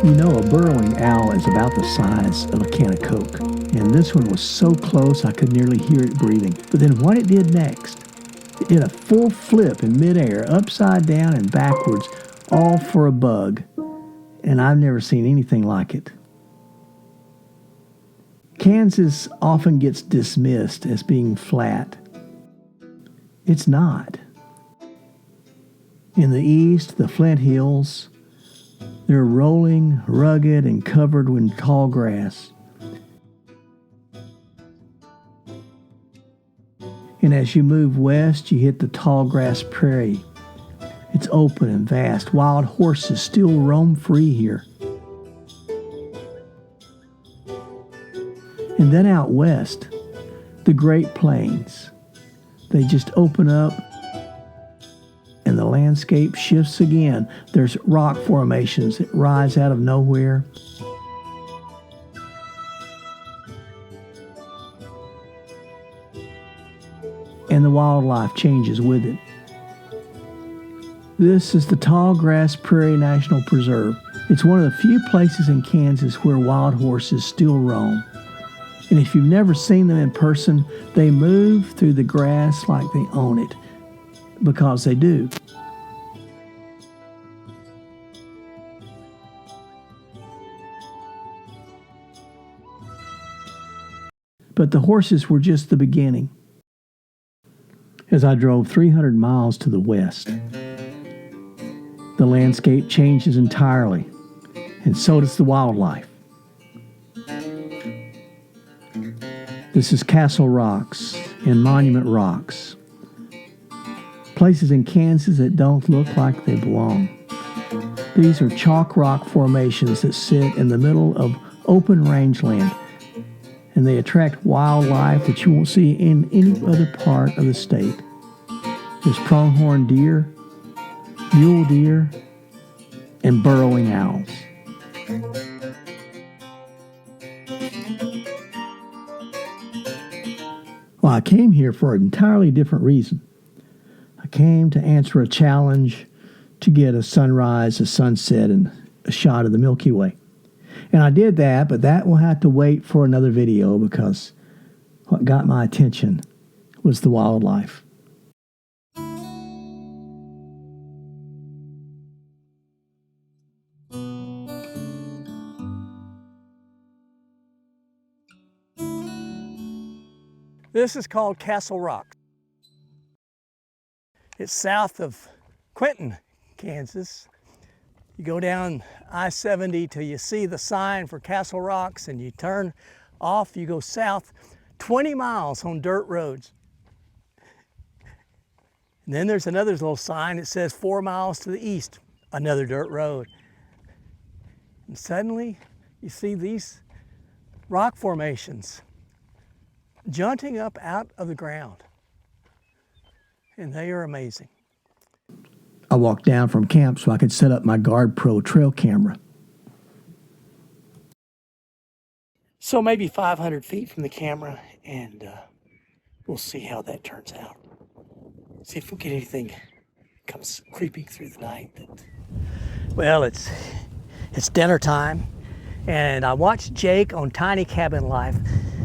You know, a burrowing owl is about the size of a can of Coke. And this one was so close I could nearly hear it breathing. But then what it did next, it did a full flip in midair, upside down and backwards, all for a bug. And I've never seen anything like it. Kansas often gets dismissed as being flat. It's not. In the east, the Flint Hills, they're rolling, rugged, and covered with tall grass. And as you move west, you hit the Tallgrass Prairie. It's open and vast. Wild horses still roam free here. And then out west, the Great Plains. They just open up and the landscape shifts again. There's rock formations that rise out of nowhere. And the wildlife changes with it. This is the Tallgrass Prairie National Preserve. It's one of the few places in Kansas where wild horses still roam. And if you've never seen them in person, they move through the grass like they own it, because they do. But the horses were just the beginning. As I drove 300 miles to the west, the landscape changes entirely, and so does the wildlife. This is Castle Rocks and Monument Rocks, places in Kansas that don't look like they belong. These are chalk rock formations that sit in the middle of open rangeland, and they attract wildlife that you won't see in any other part of the state. There's pronghorn deer, mule deer, and burrowing owls. Well, I came here for an entirely different reason. I came to answer a challenge to get a sunrise, a sunset, and a shot of the Milky Way. And I did that, but that will have to wait for another video because what got my attention was the wildlife. This is called Castle Rock. It's south of Quinton, Kansas. You go down I-70 till you see the sign for Castle Rocks, and you turn off, you go south 20 miles on dirt roads. And then there's another little sign that says 4 miles to the east, another dirt road. And suddenly you see these rock formations jutting up out of the ground. And they are amazing. I walked down from camp so I could set up my Guard Pro trail camera. So maybe 500 feet from the camera, and we'll see how that turns out. See if we get anything comes creeping through the night. Well, it's dinner time, and I watched Jake on Tiny Cabin Life.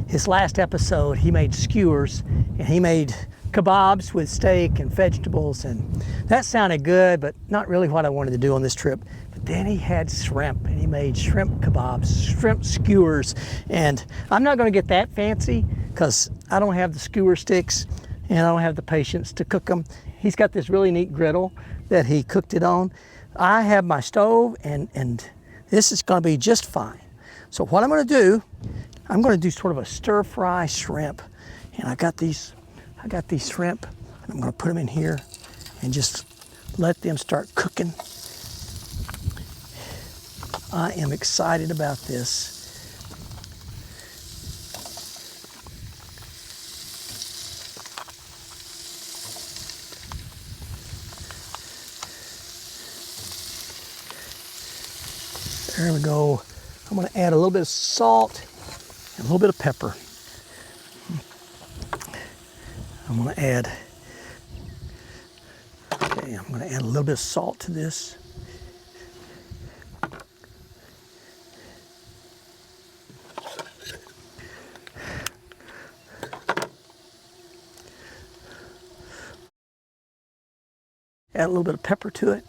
His last episode, he made skewers, and he made kebabs with steak and vegetables, and that sounded good, but not really what I wanted to do on this trip. But then he had shrimp, and he made shrimp kebabs, shrimp skewers, and I'm not going to get that fancy because I don't have the skewer sticks and I don't have the patience to cook them. He's got this really neat griddle that he cooked it on. I have my stove, and this is going to be just fine. So what I'm going to do, I'm going to do sort of a stir fry shrimp, and I got these shrimp, and I'm going to put them in here and just let them start cooking. I am excited about this. There we go. I'm going to add a little bit of salt and a little bit of pepper. I'm going to add a little bit of salt to this. Add a little bit of pepper to it.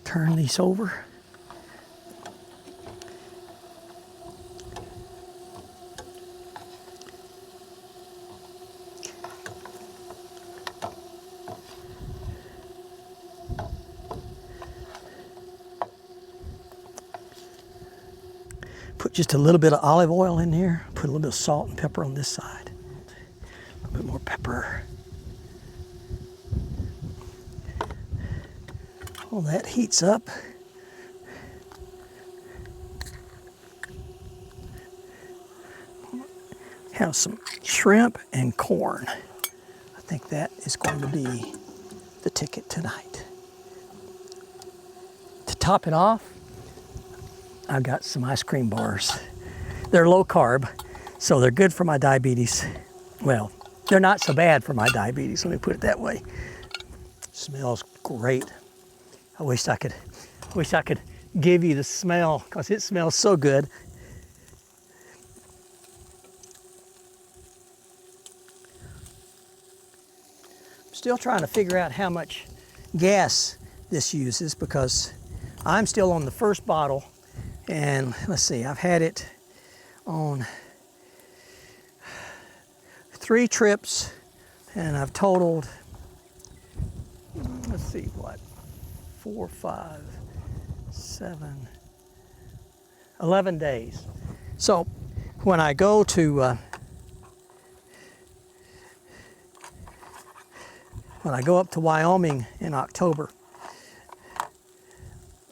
Turn these over. Put just a little bit of olive oil in here. Put a little bit of salt and pepper on this side. A little bit more pepper. Well, that heats up. Have some shrimp and corn. I think that is going to be the ticket tonight. To top it off, I've got some ice cream bars. They're low carb, so they're good for my diabetes. Well, they're not so bad for my diabetes, let me put it that way. Smells great. I wish I could give you the smell, because it smells so good. I'm still trying to figure out how much gas this uses, because I'm still on the first bottle. And let's see, I've had it on 3 trips, and I've totaled, let's see, what, 4, 5, 7, 11 days. So when I go to up to Wyoming in October,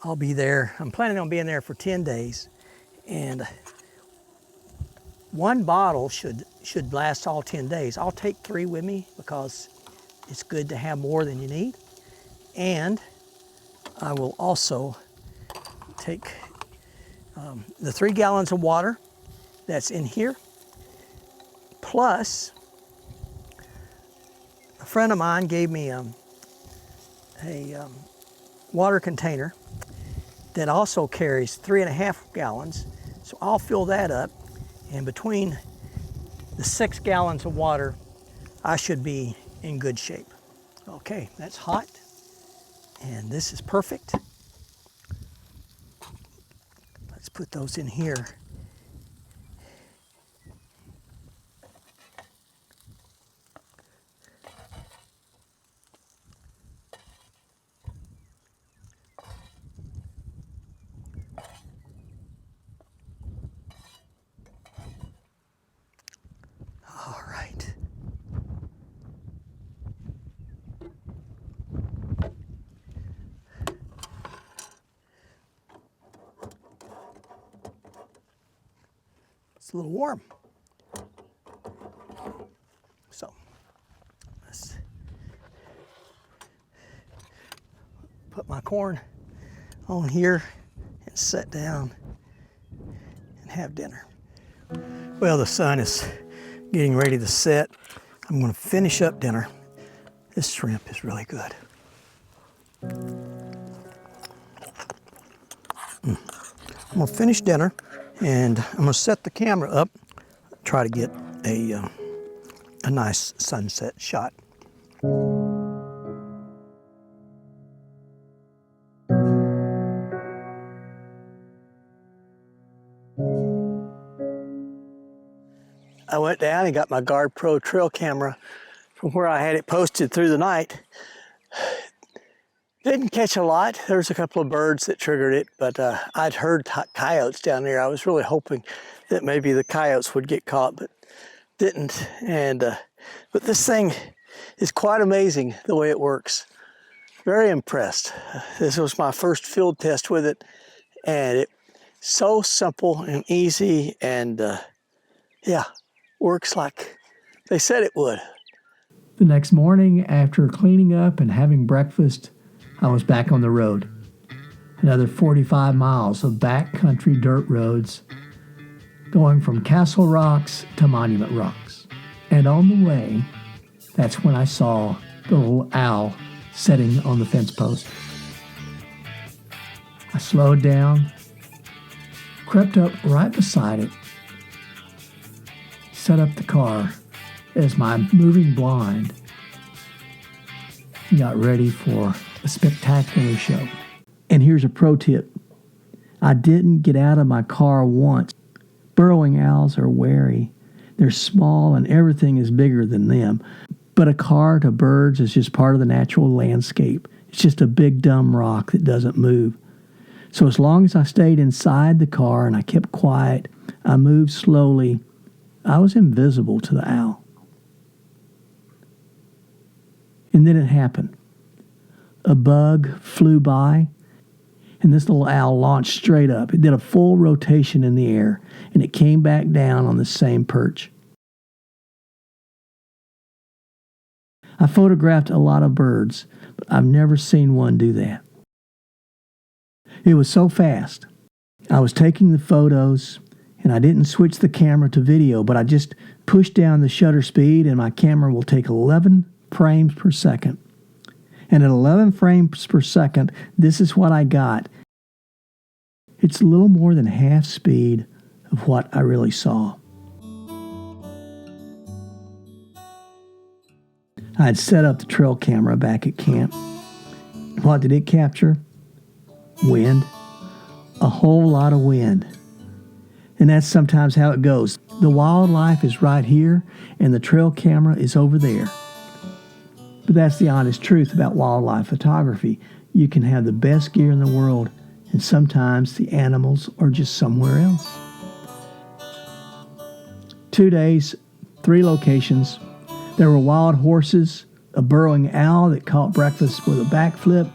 I'll be there. I'm planning on being there for 10 days, and 1 bottle should last all 10 days. I'll take 3 with me because it's good to have more than you need. And I will also take the 3 gallons of water that's in here, plus a friend of mine gave me a water container that also carries 3.5 gallons. So I'll fill that up, and between the 6 gallons of water, I should be in good shape. Okay, that's hot, and this is perfect. Let's put those in here. All right. It's a little warm. So let's put my corn on here and sit down and have dinner. Well, the sun is getting ready to set. I'm going to finish up dinner. This shrimp is really good. I'm going to finish dinner, and I'm going to set the camera up, try to get a nice sunset shot. I went down and got my Guard Pro trail camera from where I had it posted through the night. Didn't catch a lot. There was a couple of birds that triggered it, but I'd heard coyotes down there. I was really hoping that maybe the coyotes would get caught, but didn't. And but this thing is quite amazing the way it works. Very impressed. This was my first field test with it, and it's so simple and easy, and yeah, works like they said it would. The next morning, after cleaning up and having breakfast, I was back on the road. Another 45 miles of backcountry dirt roads going from Castle Rocks to Monument Rocks. And on the way, that's when I saw the little owl sitting on the fence post. I slowed down, crept up right beside it, set up the car, as my moving blind got ready for a spectacular show. And here's a pro tip. I didn't get out of my car once. Burrowing owls are wary. They're small and everything is bigger than them. But a car to birds is just part of the natural landscape. It's just a big dumb rock that doesn't move. So as long as I stayed inside the car and I kept quiet, I moved slowly, I was invisible to the owl. And then it happened. A bug flew by, and this little owl launched straight up. It did a full rotation in the air, and it came back down on the same perch. I photographed a lot of birds, but I've never seen one do that. It was so fast. I was taking the photos, and I didn't switch the camera to video, but I just pushed down the shutter speed, and my camera will take 11 frames per second. And at 11 frames per second, this is what I got. It's a little more than half speed of what I really saw. I had set up the trail camera back at camp. What did it capture? Wind. A whole lot of wind. And that's sometimes how it goes. The wildlife is right here, and the trail camera is over there. But that's the honest truth about wildlife photography. You can have the best gear in the world, and sometimes the animals are just somewhere else. 2 days, 3 locations. There were wild horses, a burrowing owl that caught breakfast with a backflip,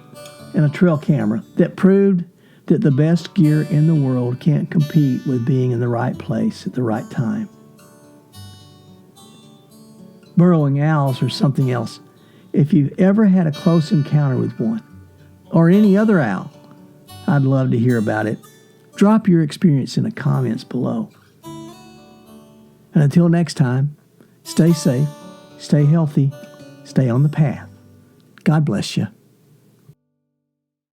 and a trail camera that proved that the best gear in the world can't compete with being in the right place at the right time. Burrowing owls are something else. If you've ever had a close encounter with one, or any other owl, I'd love to hear about it. Drop your experience in the comments below. And until next time, stay safe, stay healthy, stay on the path. God bless you.